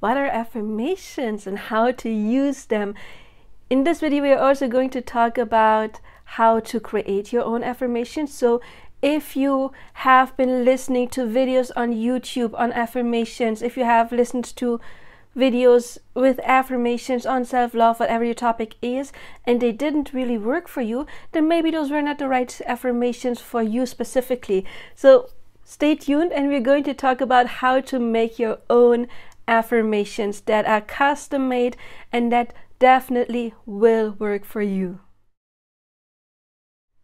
what are affirmations and how to use them. In this video, we are also going to talk about how to create your own affirmations. So if you have been listening to videos on YouTube on affirmations, if you have listened to videos with affirmations on self-love, whatever your topic is, and they didn't really work for you, then maybe those were not the right affirmations for you specifically. So stay tuned, and we're going to talk about how to make your own affirmations that are custom made and that definitely will work for you.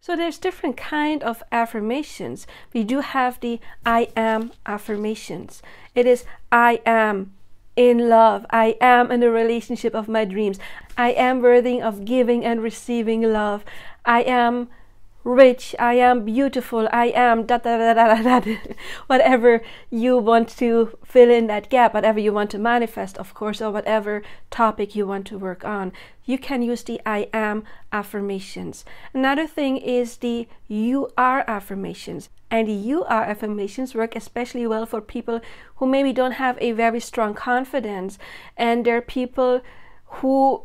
So there's different kind of affirmations. We do have the I am affirmations. It is I am in love. I am in a relationship of my dreams. I am worthy of giving and receiving love. I am rich. I am beautiful. I am da da da da da da. Whatever you want to fill in that gap, whatever you want to manifest, of course, or whatever topic you want to work on, you can use the I am affirmations. Another thing is the you are affirmations. And the you are affirmations work especially well for people who maybe don't have a very strong confidence, and they're people who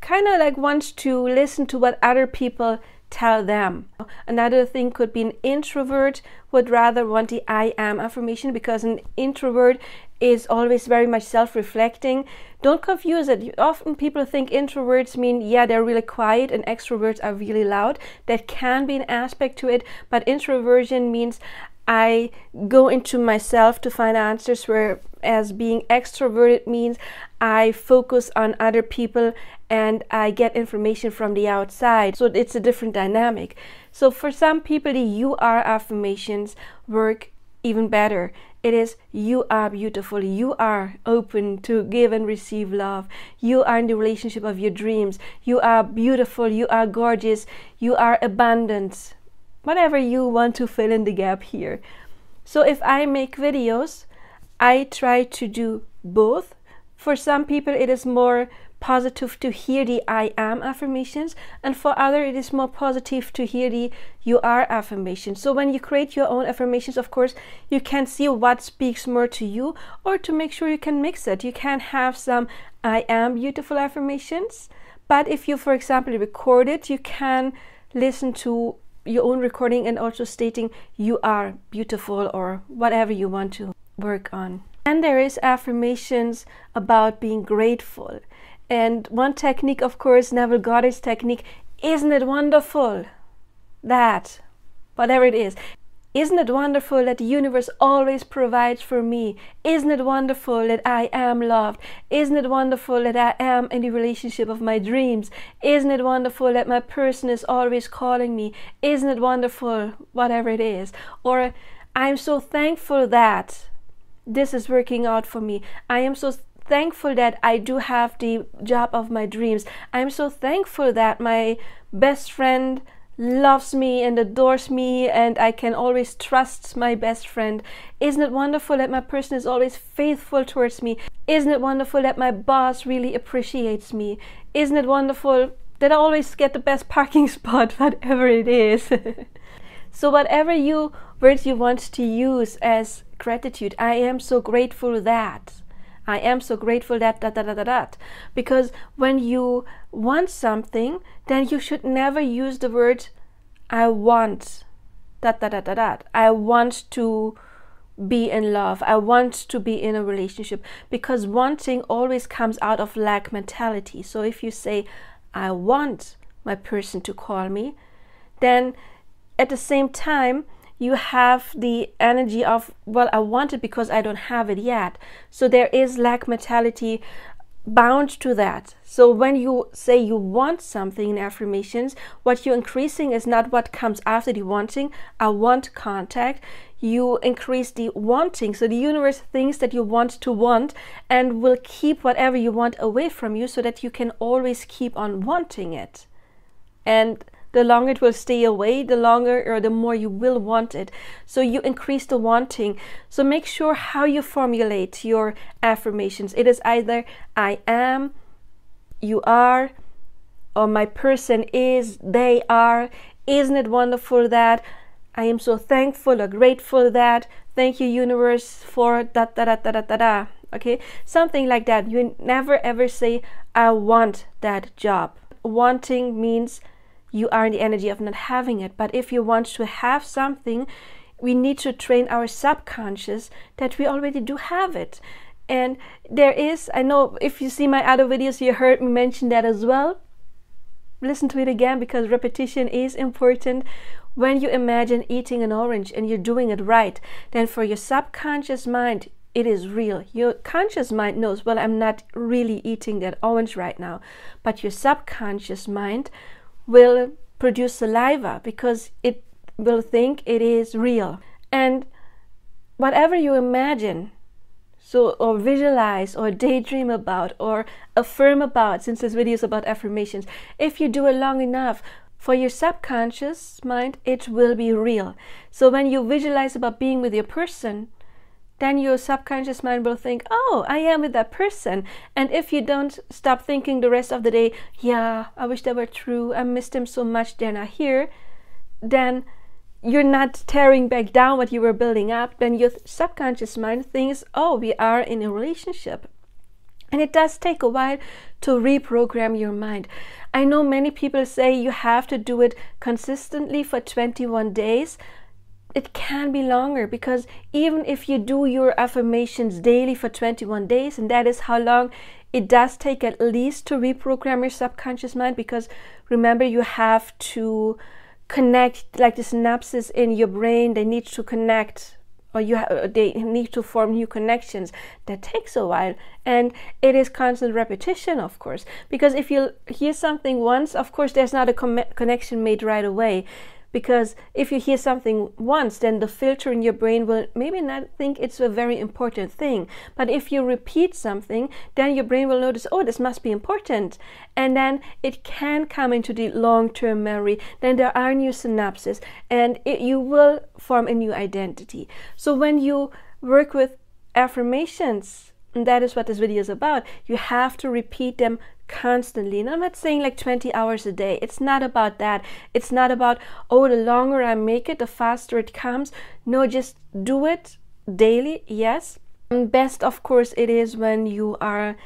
kind of like want to listen to what other people tell them. Another thing could be an introvert would rather want the I am affirmation, because an introvert is always very much self-reflecting. Don't confuse it. Often people think introverts mean, yeah, they're really quiet and extroverts are really loud. That can be an aspect to it, but introversion means I go into myself to find answers, whereas being extroverted means I focus on other people and I get information from the outside. So it's a different dynamic. So for some people, the you are affirmations work even better. It is you are beautiful, you are open to give and receive love, you are in the relationship of your dreams, you are beautiful, you are gorgeous, you are abundant. Whatever you want to fill in the gap here. So if I make videos, I try to do both. For some people it is more positive to hear the I am affirmations, and for others it is more positive to hear the you are affirmations. So when you create your own affirmations, of course, you can see what speaks more to you, or to make sure you can mix it. You can have some I am beautiful affirmations, but if you, for example, record it, you can listen to your own recording and also stating you are beautiful or whatever you want to work on. And there is affirmations about being grateful. And one technique, of course, Neville Goddard's technique, isn't it wonderful that, whatever it is, isn't it wonderful that the universe always provides for me? Isn't it wonderful that I am loved? Isn't it wonderful that I am in the relationship of my dreams? Isn't it wonderful that my person is always calling me? Isn't it wonderful, whatever it is? Or I'm so thankful that this is working out for me. I am so thankful that I do have the job of my dreams. I'm so thankful that my best friend loves me and adores me, and I can always trust my best friend. Isn't it wonderful that my person is always faithful towards me? Isn't it wonderful that my boss really appreciates me? Isn't it wonderful that I always get the best parking spot, whatever it is? So whatever words you want to use as gratitude, I am so grateful that. I am so grateful that, because when you want something, then you should never use the word I want, I want to be in love, I want to be in a relationship, because wanting always comes out of lack mentality. So if you say, I want my person to call me, then at the same time, you have the energy of, well, I want it because I don't have it yet. So there is lack mentality bound to that. So when you say you want something in affirmations, what you're increasing is not what comes after the wanting. I want contact. You increase the wanting. So the universe thinks that you want to want and will keep whatever you want away from you, so that you can always keep on wanting it. And the longer it will stay away, the longer or the more you will want it. So you increase the wanting. So make sure how you formulate your affirmations. It is either I am, you are, or my person is, they are. Isn't it wonderful that? I am so thankful or grateful that. Thank you, universe, for da da da da da da da. Okay, something like that. You never ever say, I want that job. Wanting means you are in the energy of not having it. But if you want to have something, we need to train our subconscious that we already do have it. And there is, I know if you see my other videos, you heard me mention that as well. Listen to it again, because repetition is important. When you imagine eating an orange and you're doing it right, then for your subconscious mind, it is real. Your conscious mind knows, well, I'm not really eating that orange right now. But your subconscious mind will produce saliva because it will think it is real. And whatever you imagine, so, or visualize, or daydream about, or affirm about, since this video is about affirmations, if you do it long enough, for your subconscious mind, it will be real. So when you visualize about being with your person, then your subconscious mind will think, oh, I am with that person. And if you don't stop thinking the rest of the day, yeah, I wish that were true, I missed them so much, they're not here, then you're not tearing back down what you were building up. Then your subconscious mind thinks, oh, we are in a relationship. And it does take a while to reprogram your mind. I know many people say you have to do it consistently for 21 days. It can be longer, because even if you do your affirmations daily for 21 days, and that is how long it does take at least to reprogram your subconscious mind, because remember, you have to connect, like the synapses in your brain, they need to connect, or they need to form new connections. That takes a while, and it is constant repetition, of course, because if you hear something once, of course there's not a connection made right away. Because if you hear something once, then the filter in your brain will maybe not think it's a very important thing. But if you repeat something, then your brain will notice, oh, this must be important. And then it can come into the long-term memory. Then there are new synapses, and you will form a new identity. So when you work with affirmations, and that is what this video is about, you have to repeat them constantly. And I'm not saying like 20 hours a day. It's not about that. It's not about, oh, the longer I make it, the faster it comes. No, just do it daily, yes. And best, of course, it is when you are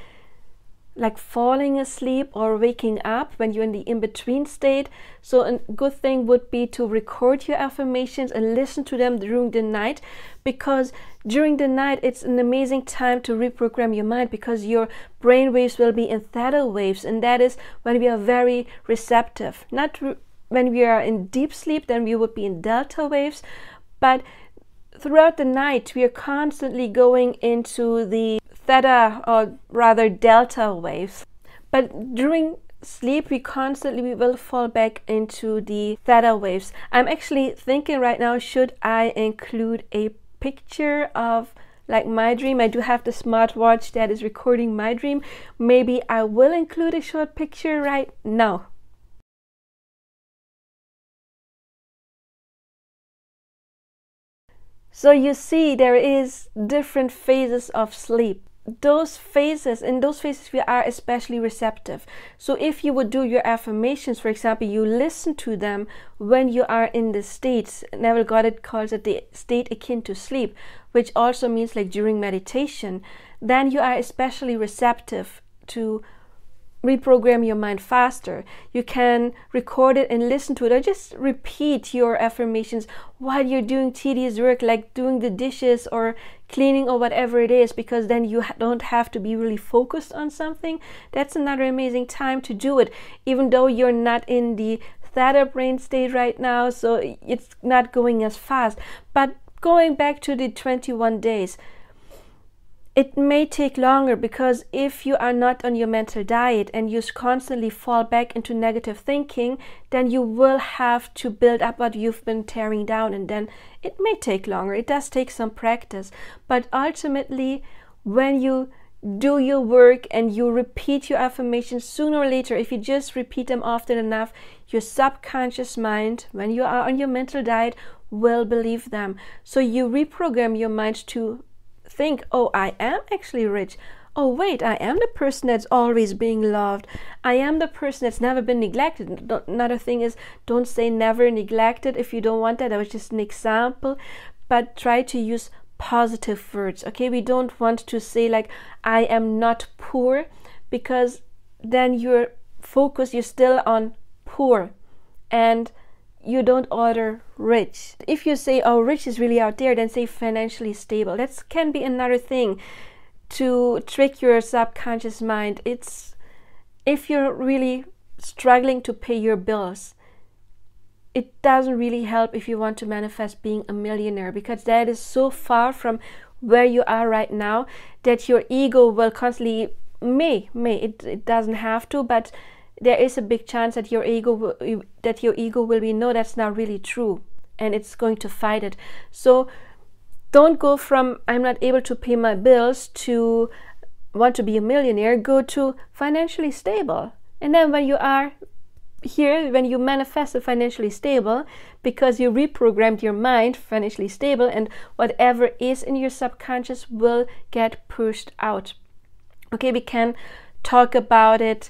like falling asleep or waking up, when you're in the in-between state. So a good thing would be to record your affirmations and listen to them during the night, because during the night it's an amazing time to reprogram your mind, because your brain waves will be in theta waves, and that is when we are very receptive. Not when we are in deep sleep, then we would be in delta waves, but throughout the night we are constantly going into the theta, or rather delta waves. But during sleep we will fall back into the theta waves. I'm actually thinking right now, should I include a picture of like my dream? I do have the smartwatch that is recording my dream. Maybe I will include a short picture right now. So you see, there is different phases of sleep. In those phases we are especially receptive. So if you would do your affirmations, for example, you listen to them when you are in the state, Neville Goddard calls it the state akin to sleep, which also means like during meditation, then you are especially receptive to reprogram your mind faster. You can record it and listen to it, or just repeat your affirmations while you're doing tedious work, like doing the dishes or cleaning or whatever it is, because then you don't have to be really focused on something. That's another amazing time to do it, even though you're not in the theta brain state right now, so it's not going as fast. But going back to the 21 days, it may take longer, because if you are not on your mental diet and you constantly fall back into negative thinking, then you will have to build up what you've been tearing down, and then it may take longer. It does take some practice, but ultimately when you do your work and you repeat your affirmations, sooner or later, if you just repeat them often enough, your subconscious mind, when you are on your mental diet, will believe them. So you reprogram your mind to think, oh, I am actually rich. Oh wait, I am the person that's always being loved. I am the person that's never been neglected. Another thing is, don't say never neglected if you don't want that. That was just an example. But try to use positive words. Okay, we don't want to say like I am not poor, because then you're still on poor and you don't order rich. If you say, oh, rich is really out there, then say financially stable. That can be another thing to trick your subconscious mind. It's if you're really struggling to pay your bills, it doesn't really help if you want to manifest being a millionaire, because that is so far from where you are right now that your ego will constantly it doesn't have to, but there is a big chance that your ego will be, no, that's not really true, and it's going to fight it. So don't go from I'm not able to pay my bills to want to be a millionaire. Go to financially stable, and then when you are here, when you manifest a financially stable, because you reprogrammed your mind financially stable, and whatever is in your subconscious will get pushed out. Okay, we can talk about it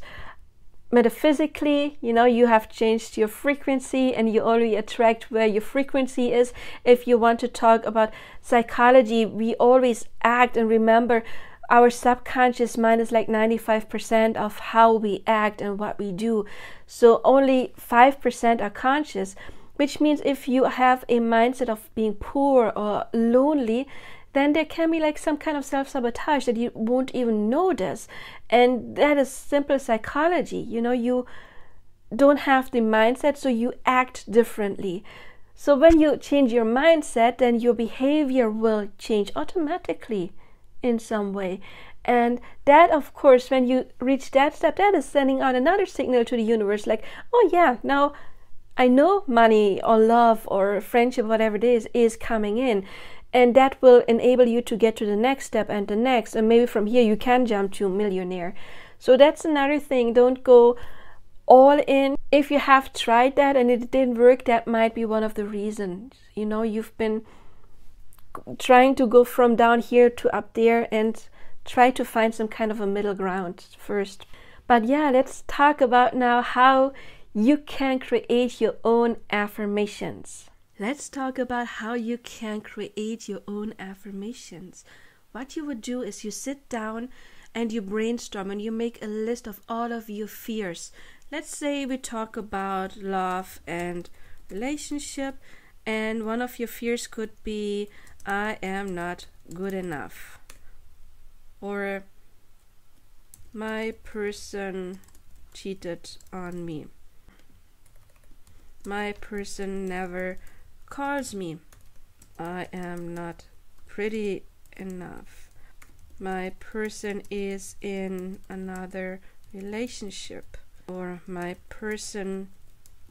metaphysically. You know, you have changed your frequency and you only attract where your frequency is. If you want to talk about psychology, we always act, and remember, our subconscious mind is like 95% of how we act and what we do. So only 5% are conscious, which means if you have a mindset of being poor or lonely, then there can be like some kind of self-sabotage that you won't even notice. And that is simple psychology. You know, you don't have the mindset, so you act differently. So when you change your mindset, then your behavior will change automatically in some way. And that, of course, when you reach that step, that is sending out another signal to the universe, like, oh yeah, now I know money or love or friendship, whatever it is coming in. And that will enable you to get to the next step and the next. And maybe from here you can jump to millionaire. So that's another thing. Don't go all in. If you have tried that and it didn't work, that might be one of the reasons. You know, you've been trying to go from down here to up there, and try to find some kind of a middle ground first. But yeah, let's talk about now how you can create your own affirmations. Let's talk about how you can create your own affirmations. What you would do is you sit down and you brainstorm and you make a list of all of your fears. Let's say we talk about love and relationship, and one of your fears could be, I am not good enough, or my person cheated on me, my person never calls me, I am not pretty enough, my person is in another relationship, or my person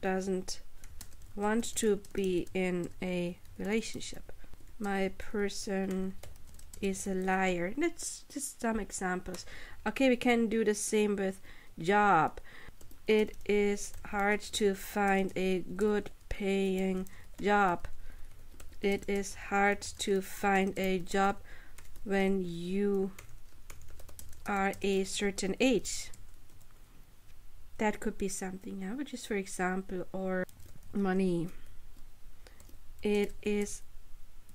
doesn't want to be in a relationship, my person is a liar. That's just some examples. Okay, we can do the same with job. It is hard to find a good paying job. It is hard to find a job when you are a certain age. That could be something, which is, for example, or money. It is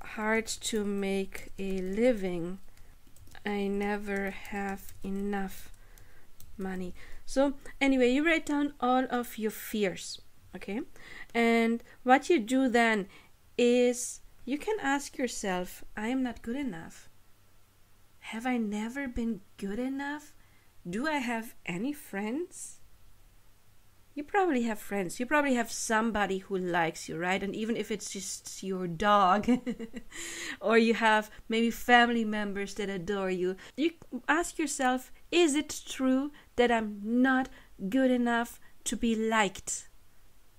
hard to make a living. I never have enough money. So anyway, you write down all of your fears, okay? And what you do then is you can ask yourself, I am not good enough. Have I never been good enough? Do I have any friends? You probably have friends. You probably have somebody who likes you, right? And even if it's just your dog, or you have maybe family members that adore you, you ask yourself, is it true that I'm not good enough to be liked?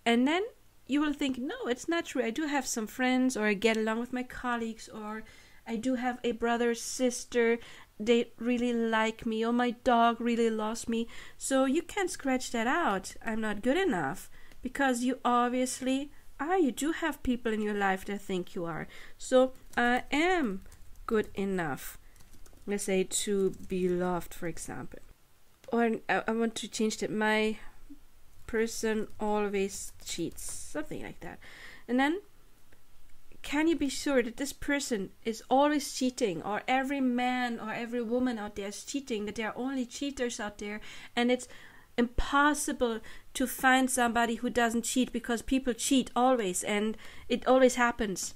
And then you will think, no, it's not true. I do have some friends, or I get along with my colleagues, or I do have a brother, sister, they really like me, or my dog really loves me. So you can't scratch that out. I'm not good enough, because you obviously are. You do have people in your life that think you are. So I am good enough, let's say, to be loved, for example. Or I want to change that. My person always cheats, something like that. And then can you be sure that this person is always cheating, or every man or every woman out there is cheating, that there are only cheaters out there, and it's impossible to find somebody who doesn't cheat because people cheat always and it always happens?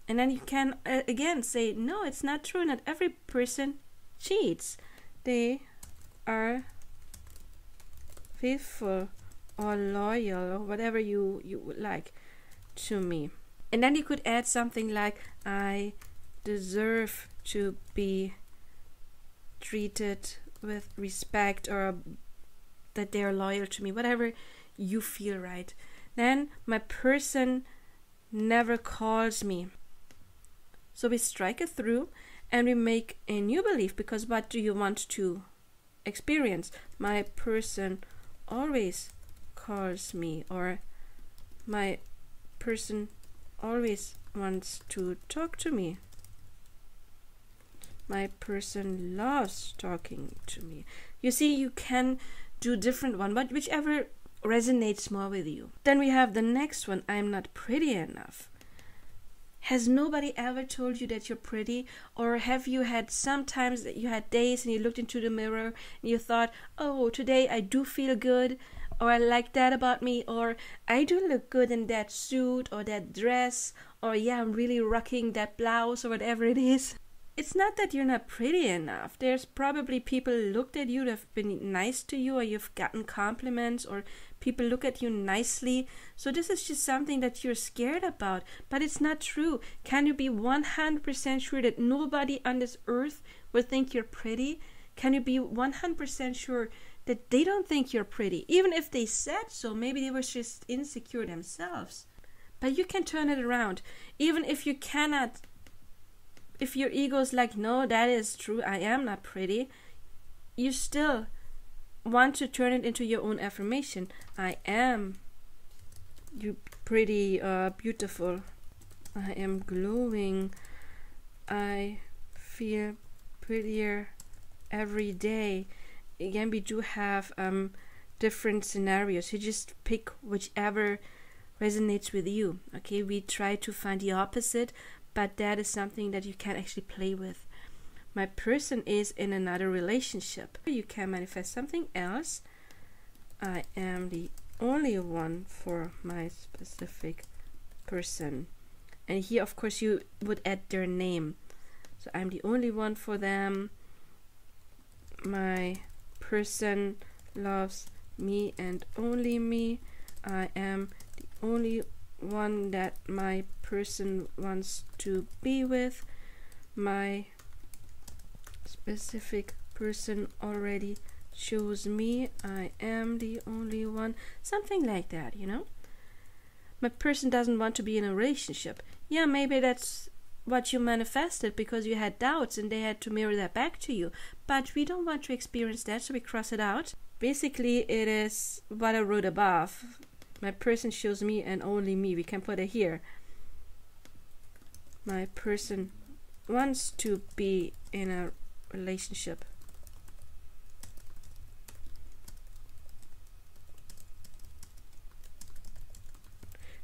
And then you can again say, no, it's not true. Not every person cheats. They are faithful or loyal or whatever you would like to me. And then you could add something like, I deserve to be treated with respect, or that they are loyal to me, whatever you feel right. Then my person never calls me. So we strike it through and we make a new belief, because what do you want to experience? My person always calls me, or my person always wants to talk to me. My person loves talking to me. You see, you can do different one, but whichever resonates more with you. Then we have the next one, I'm not pretty enough. Has nobody ever told you that you're pretty? Or have you had sometimes that you had days and you looked into the mirror and you thought, oh, today I do feel good, or I like that about me, or I do look good in that suit or that dress, or yeah, I'm really rocking that blouse or whatever it is. It's not that you're not pretty enough. There's probably people looked at you that have been nice to you, or you've gotten compliments, or people look at you nicely. So this is just something that you're scared about, but it's not true. Can you be 100% sure that nobody on this earth will think you're pretty? Can you be 100% sure that they don't think you're pretty? Even if they said so, maybe they were just insecure themselves. But you can turn it around. Even if you cannot, if your ego is like, no, that is true, I am not pretty, you still want to turn it into your own affirmation. I am pretty, beautiful. I am glowing. I feel prettier every day. Again, we do have different scenarios. You just pick whichever resonates with you. Okay, we try to find the opposite, but that is something that you can actually play with. My person is in another relationship. You can manifest something else. I am the only one for my specific person. And here, of course, you would add their name. So I'm the only one for them. My person loves me and only me. I am the only one that my person wants to be with. My specific person already chose me. I am the only one. Something like that, you know. My person doesn't want to be in a relationship. Yeah, maybe that's what you manifested because you had doubts and they had to mirror that back to you. But we don't want to experience that, so we cross it out. Basically, it is what I wrote above. My person shows me and only me. We can put it here. My person wants to be in a relationship.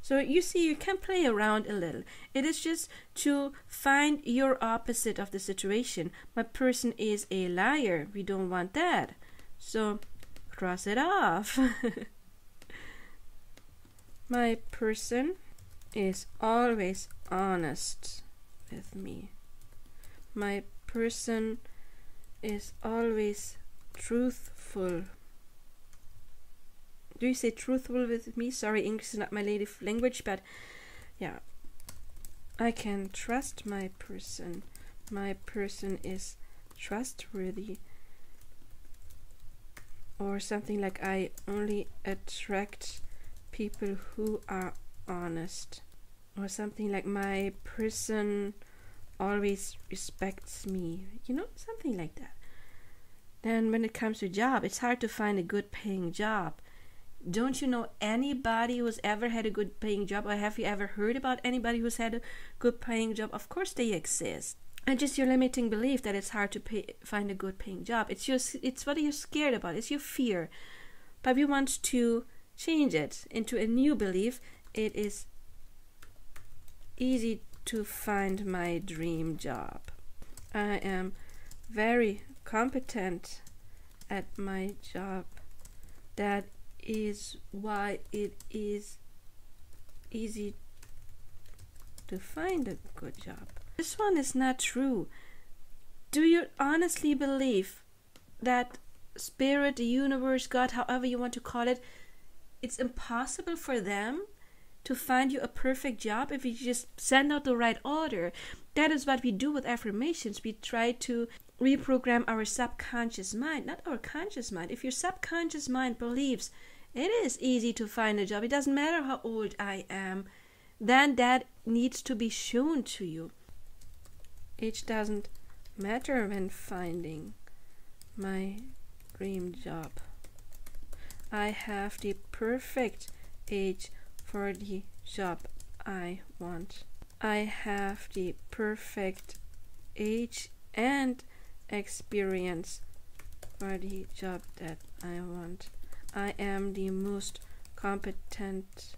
So you see, you can play around a little. It is just to find your opposite of the situation. My person is a liar. We don't want that. So cross it off. My person is always honest with me. My person is always truthful. Do you say truthful with me? Sorry, English is not my native language, but yeah. I can trust my person. My person is trustworthy. Or something like, I only attract people who are honest. Or something like, my person always respects me. You know, something like that. Then when it comes to job, it's hard to find a good paying job. Don't you know anybody who's ever had a good paying job? Or have you ever heard about anybody who's had a good paying job? Of course they exist. And just your limiting belief that it's hard to find a good paying job. It's what you're scared about. It's your fear. But we want to change it into a new belief. It is easy to find my dream job. I am very competent at my job. That is why it is easy to find a good job. This one is not true. Do you honestly believe that spirit, the universe, God, however you want to call it, it's impossible for them to find you a perfect job if you just send out the right order? That is what we do with affirmations. We try to reprogram our subconscious mind, not our conscious mind. If your subconscious mind believes it is easy to find a job, it doesn't matter how old I am, then that needs to be shown to you. Age doesn't matter when finding my dream job. I have the perfect age for the job I want. I have the perfect age and experience for the job that I want. I am the most competent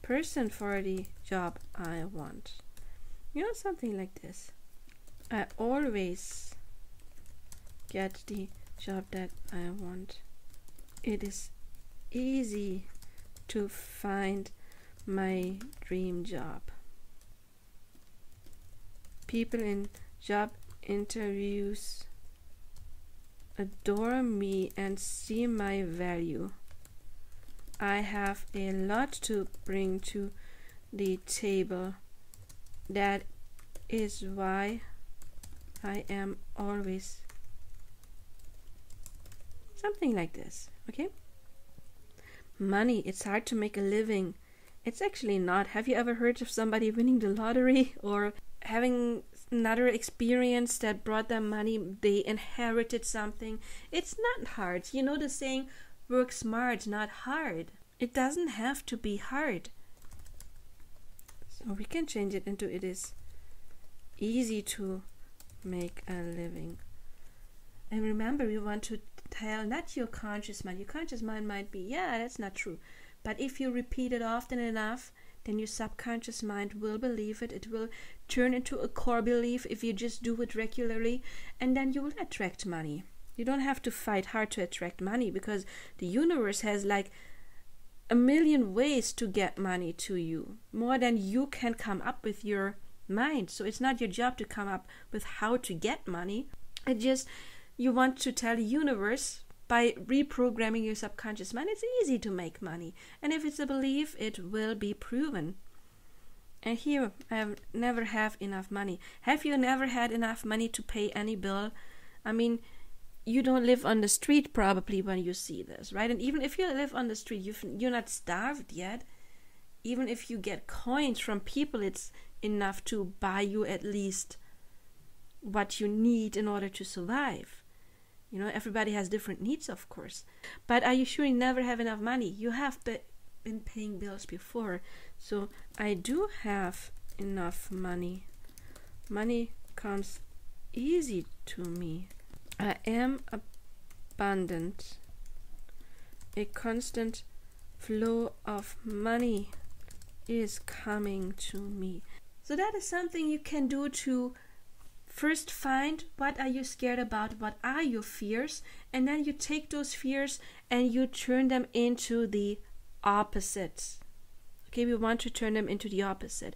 person for the job I want. You know, something like this. I always get the job that I want. It is easy to find my dream job. People in job interviews adore me and see my value. I have a lot to bring to the table. That is why I am always something like this, okay? Money, it's hard to make a living. It's actually not. Have you ever heard of somebody winning the lottery or having another experience that brought them money? They inherited something. It's not hard. You know the saying, work smart, not hard. It doesn't have to be hard. So we can change it into it is easy to make a living. And remember, we want to tell not your conscious mind. Your conscious mind might be, yeah, that's not true. But if you repeat it often enough, then your subconscious mind will believe it. It will turn into a core belief if you just do it regularly, and then you will attract money. You don't have to fight hard to attract money, because the universe has like a million ways to get money to you, more than you can come up with your mind. So it's not your job to come up with how to get money. It just, you want to tell the universe, by reprogramming your subconscious mind, it's easy to make money. And if it's a belief, it will be proven. And here, I have never have enough money. Have you never had enough money to pay any bill? I mean, you don't live on the street probably when you see this, right? And even if you live on the street, you're not starved yet. Even if you get coins from people, it's enough to buy you at least what you need in order to survive. You know, everybody has different needs, of course. But are you sure you never have enough money? You have been paying bills before. So I do have enough money. Money comes easy to me. I am abundant. A constant flow of money is coming to me. So that is something you can do to first find what are you scared about, what are your fears, and then you take those fears and you turn them into the opposites. Okay, we want to turn them into the opposite.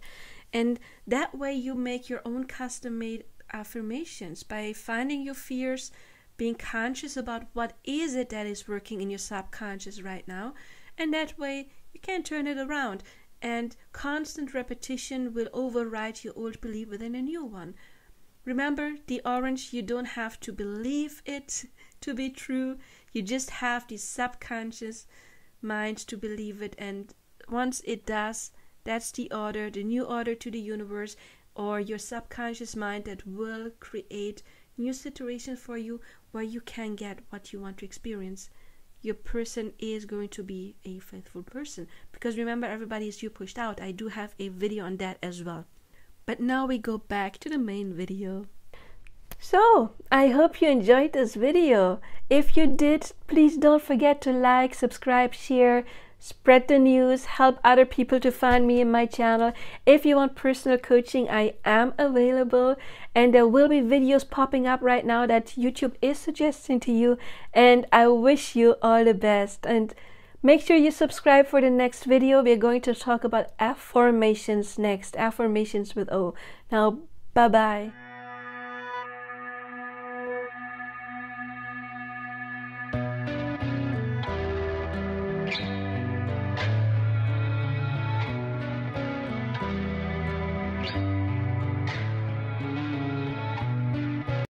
And that way you make your own custom-made affirmations by finding your fears, being conscious about what is it that is working in your subconscious right now, and that way you can turn it around, and constant repetition will override your old belief within a new one. Remember, the orange, you don't have to believe it to be true. You just have the subconscious mind to believe it, and once it does, that's the order, the new order to the universe, or your subconscious mind that will create new situations for you where you can get what you want to experience. Your person is going to be a faithful person, because remember, everybody is you pushed out. I do have a video on that as well. But now we go back to the main video. So, I hope you enjoyed this video. If you did, please don't forget to like, subscribe, share, spread the news, help other people to find me in my channel. If you want personal coaching, I am available, and there will be videos popping up right now that YouTube is suggesting to you, and I wish you all the best. And make sure you subscribe for the next video. We're going to talk about affirmations next. Affirmations with O. Now, bye-bye.